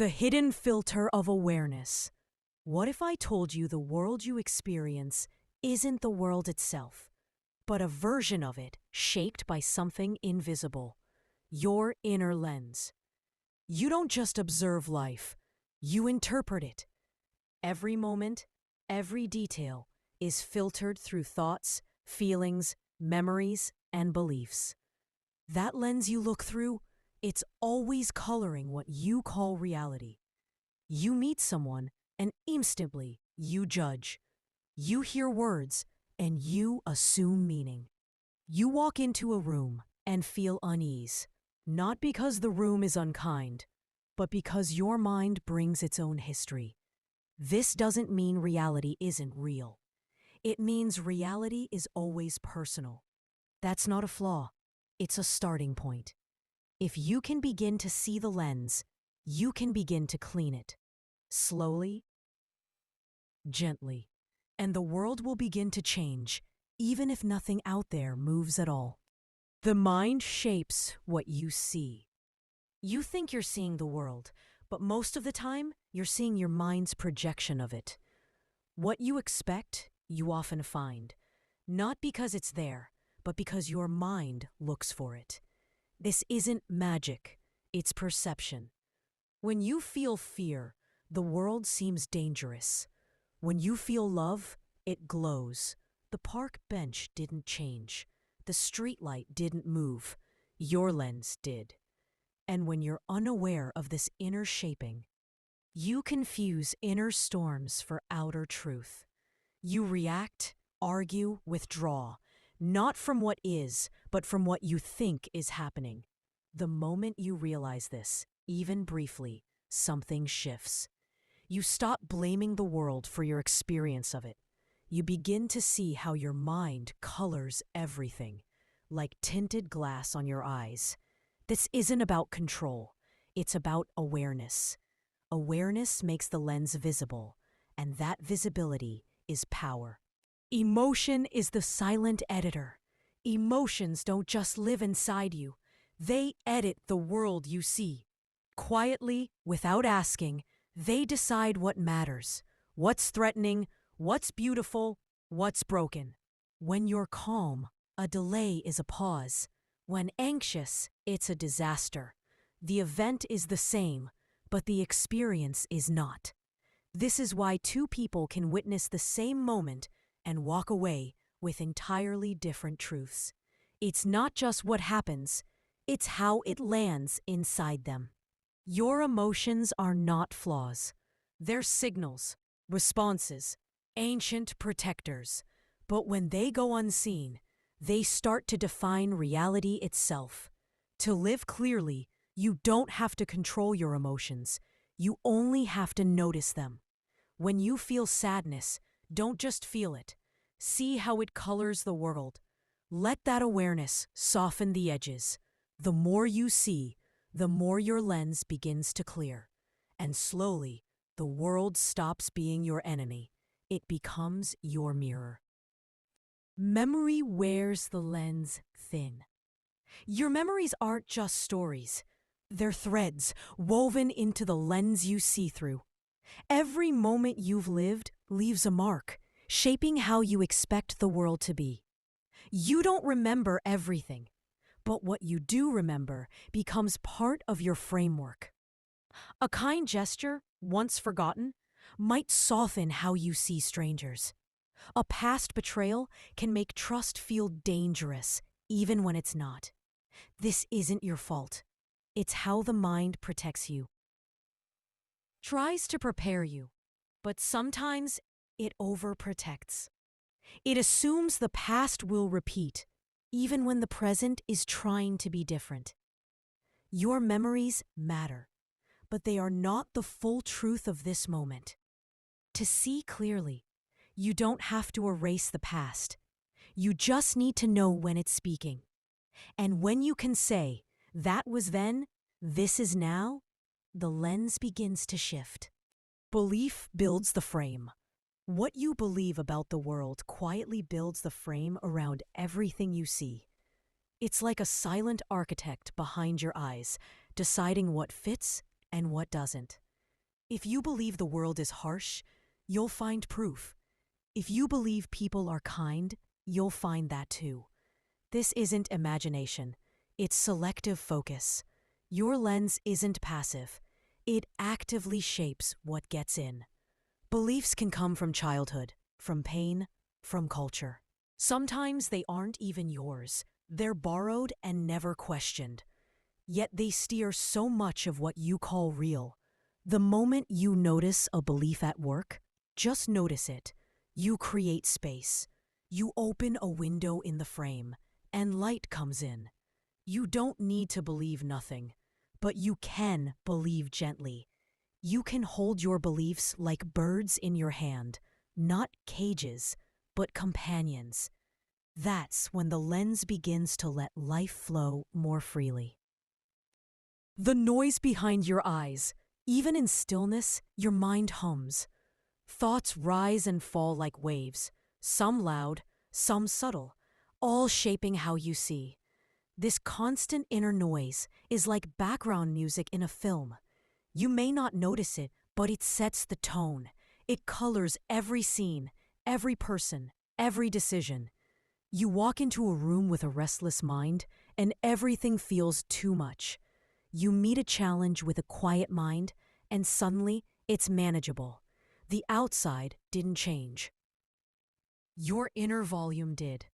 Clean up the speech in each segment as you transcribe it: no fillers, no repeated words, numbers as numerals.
The hidden filter of awareness. What if I told you the world you experience isn't the world itself, but a version of it shaped by something invisible, your inner lens? You don't just observe life, you interpret it. Every moment, every detail is filtered through thoughts, feelings, memories, and beliefs. That lens you look through, it's always coloring what you call reality. You meet someone and instantly you judge. You hear words and you assume meaning. You walk into a room and feel unease, not because the room is unkind, but because your mind brings its own history. This doesn't mean reality isn't real. It means reality is always personal. That's not a flaw. It's a starting point. If you can begin to see the lens, you can begin to clean it. Slowly, gently, and the world will begin to change, even if nothing out there moves at all. The mind shapes what you see. You think you're seeing the world, but most of the time, you're seeing your mind's projection of it. What you expect, you often find, not because it's there, but because your mind looks for it. This isn't magic, it's perception. When you feel fear, the world seems dangerous. When you feel love, it glows. The park bench didn't change. The streetlight didn't move. Your lens did. And when you're unaware of this inner shaping, you confuse inner storms for outer truth. You react, argue, withdraw, not from what is, but from what you think is happening. The moment you realize this, even briefly, something shifts. You stop blaming the world for your experience of it. You begin to see how your mind colors everything, like tinted glass on your eyes. This isn't about control, it's about awareness. Awareness makes the lens visible, and that visibility is power. Emotion is the silent editor. Emotions don't just live inside you, they edit the world you see. Quietly, without asking, they decide what matters, what's threatening, what's beautiful, what's broken. When you're calm, a delay is a pause. When anxious, it's a disaster. The event is the same, but the experience is not. This is why two people can witness the same moment and walk away with entirely different truths. It's not just what happens, it's how it lands inside them. Your emotions are not flaws. They're signals, responses, ancient protectors. But when they go unseen, they start to define reality itself. To live clearly, you don't have to control your emotions. You only have to notice them. When you feel sadness, don't just feel it. See how it colors the world. Let that awareness soften the edges. The more you see, the more your lens begins to clear. And slowly, the world stops being your enemy. It becomes your mirror. Memory wears the lens thin. Your memories aren't just stories. They're threads woven into the lens you see through. Every moment you've lived leaves a mark, shaping how you expect the world to be. You don't remember everything, but what you do remember becomes part of your framework. A kind gesture, once forgotten, might soften how you see strangers. A past betrayal can make trust feel dangerous, even when it's not. This isn't your fault. It's how the mind protects you. Tries to prepare you, but sometimes it overprotects. It assumes the past will repeat, even when the present is trying to be different. Your memories matter, but they are not the full truth of this moment. To see clearly, you don't have to erase the past. You just need to know when it's speaking. And when you can say, that was then, this is now, the lens begins to shift. Belief builds the frame. What you believe about the world quietly builds the frame around everything you see. It's like a silent architect behind your eyes, deciding what fits and what doesn't. If you believe the world is harsh, you'll find proof. If you believe people are kind, you'll find that too. This isn't imagination, it's selective focus. Your lens isn't passive, it actively shapes what gets in. Beliefs can come from childhood, from pain, from culture. Sometimes they aren't even yours, they're borrowed and never questioned. Yet they steer so much of what you call real. The moment you notice a belief at work, just notice it. You create space. You open a window in the frame, and light comes in. You don't need to believe nothing, but you can believe gently. You can hold your beliefs like birds in your hand, not cages, but companions. That's when the lens begins to let life flow more freely. The noise behind your eyes. Even in stillness, your mind hums. Thoughts rise and fall like waves, some loud, some subtle, all shaping how you see. This constant inner noise is like background music in a film. You may not notice it, but it sets the tone. It colors every scene, every person, every decision. You walk into a room with a restless mind, and everything feels too much. You meet a challenge with a quiet mind, and suddenly it's manageable. The outside didn't change. Your inner volume did.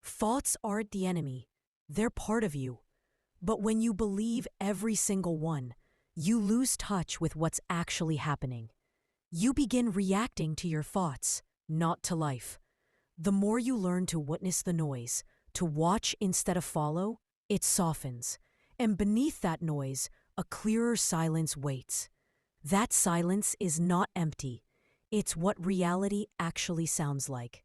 Thoughts aren't the enemy, they're part of you. But when you believe every single one, you lose touch with what's actually happening. You begin reacting to your thoughts, not to life. The more you learn to witness the noise, to watch instead of follow, it softens. And beneath that noise, a clearer silence waits. That silence is not empty. It's what reality actually sounds like.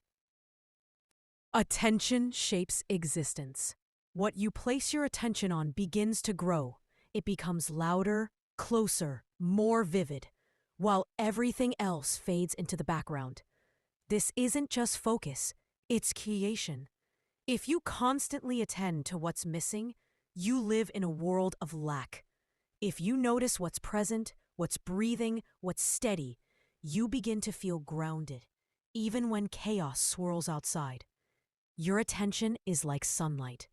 Attention shapes existence. What you place your attention on begins to grow. It becomes louder, closer, more vivid, while everything else fades into the background. This isn't just focus, it's creation. If you constantly attend to what's missing, you live in a world of lack. If you notice what's present, what's breathing, what's steady, you begin to feel grounded, even when chaos swirls outside. Your attention is like sunlight.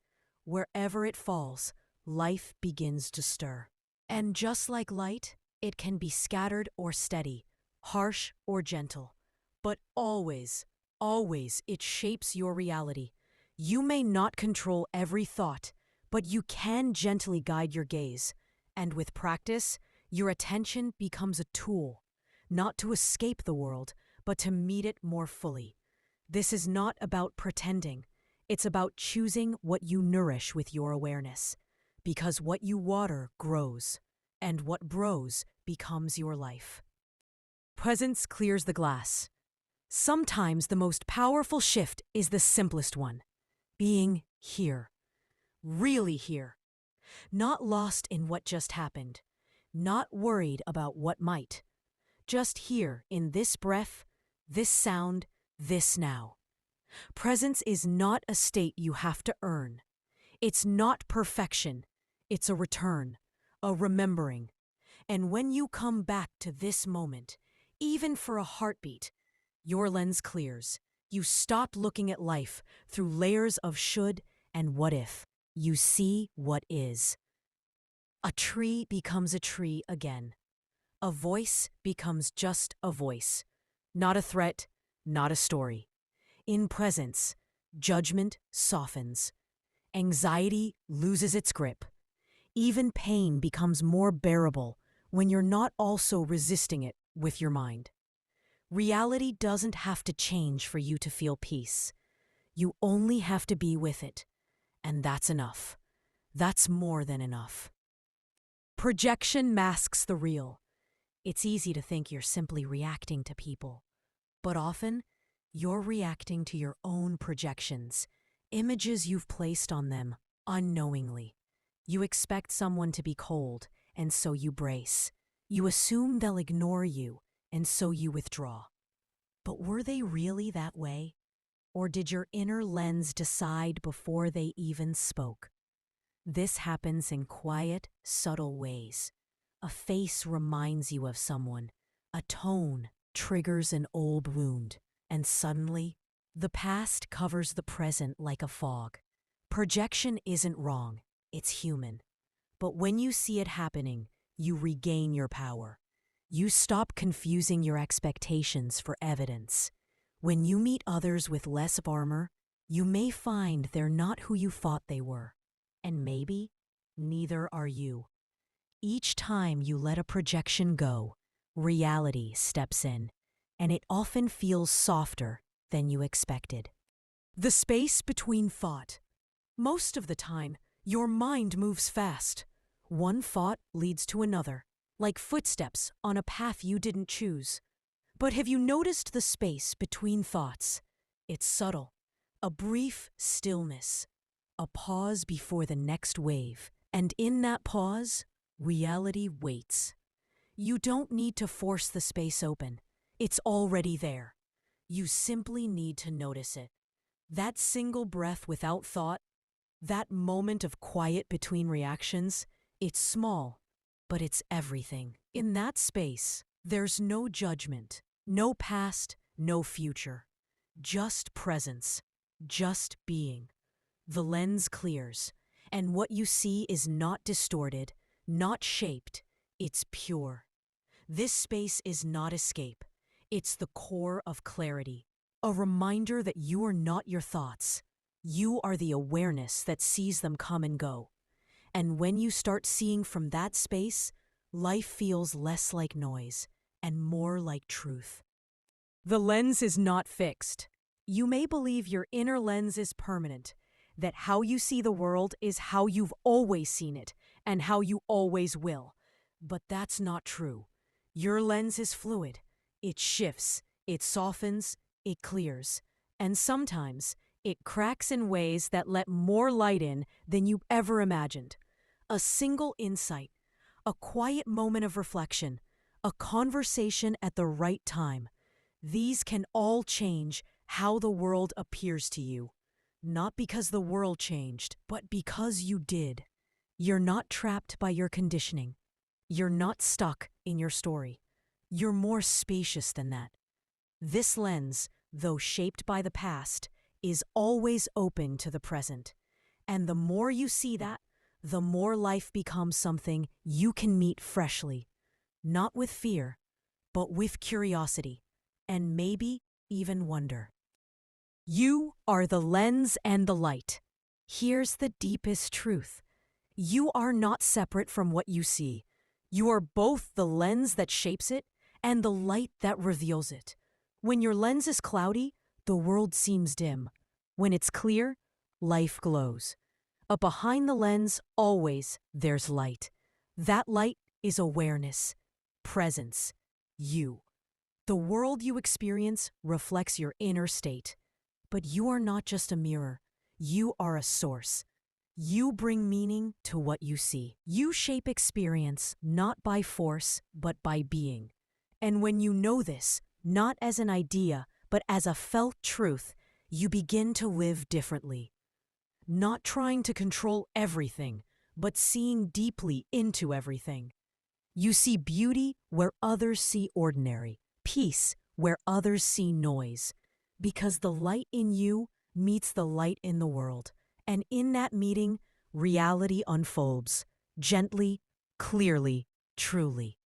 Wherever it falls, life begins to stir. And just like light, it can be scattered or steady, harsh or gentle. But always, always, it shapes your reality. You may not control every thought, but you can gently guide your gaze. And with practice, your attention becomes a tool, not to escape the world, but to meet it more fully. This is not about pretending. It's about choosing what you nourish with your awareness. Because what you water grows, and what grows becomes your life. Presence clears the glass. Sometimes the most powerful shift is the simplest one. Being here. Really here. Not lost in what just happened. Not worried about what might. Just here in this breath, this sound, this now. Presence is not a state you have to earn. It's not perfection. It's a return, a remembering. And when you come back to this moment, even for a heartbeat, your lens clears. You stop looking at life through layers of should and what if. You see what is. A tree becomes a tree again. A voice becomes just a voice. Not a threat, not a story. In presence, judgment softens. Anxiety loses its grip. Even pain becomes more bearable when you're not also resisting it with your mind. Reality doesn't have to change for you to feel peace. You only have to be with it. And that's enough. That's more than enough. Projection masks the real. It's easy to think you're simply reacting to people. But often, you're reacting to your own projections, images you've placed on them unknowingly. You expect someone to be cold, and so you brace. You assume they'll ignore you, and so you withdraw. But were they really that way? Or did your inner lens decide before they even spoke? This happens in quiet, subtle ways. A face reminds you of someone. A tone triggers an old wound, and suddenly, the past covers the present like a fog. Projection isn't wrong, it's human. But when you see it happening, you regain your power. You stop confusing your expectations for evidence. When you meet others with less armor, you may find they're not who you thought they were. And maybe, neither are you. Each time you let a projection go, reality steps in, and it often feels softer than you expected. The space between thought. Most of the time, your mind moves fast. One thought leads to another, like footsteps on a path you didn't choose. But have you noticed the space between thoughts? It's subtle, a brief stillness, a pause before the next wave. And in that pause, reality waits. You don't need to force the space open. It's already there. You simply need to notice it. That single breath without thought, that moment of quiet between reactions, it's small, but it's everything. In that space, there's no judgment, no past, no future. Just presence, just being. The lens clears, and what you see is not distorted, not shaped, it's pure. This space is not escape. It's the core of clarity, a reminder that you are not your thoughts. You are the awareness that sees them come and go. And when you start seeing from that space, life feels less like noise and more like truth. The lens is not fixed. You may believe your inner lens is permanent, that how you see the world is how you've always seen it and how you always will. But that's not true. Your lens is fluid. It shifts, it softens, it clears, and sometimes it cracks in ways that let more light in than you ever imagined. A single insight, a quiet moment of reflection, a conversation at the right time. These can all change how the world appears to you. Not because the world changed, but because you did. You're not trapped by your conditioning. You're not stuck in your story. You're more spacious than that. This lens, though shaped by the past, is always open to the present. And the more you see that, the more life becomes something you can meet freshly. Not with fear, but with curiosity, and maybe even wonder. You are the lens and the light. Here's the deepest truth. You are not separate from what you see. You are both the lens that shapes it and the light that reveals it. When your lens is cloudy, the world seems dim. When it's clear, life glows. But behind the lens, always there's light. That light is awareness, presence, you. The world you experience reflects your inner state. But you are not just a mirror. You are a source. You bring meaning to what you see. You shape experience not by force, but by being. And when you know this, not as an idea, but as a felt truth, you begin to live differently. Not trying to control everything, but seeing deeply into everything. You see beauty where others see ordinary, peace where others see noise. Because the light in you meets the light in the world. And in that meeting, reality unfolds, gently, clearly, truly.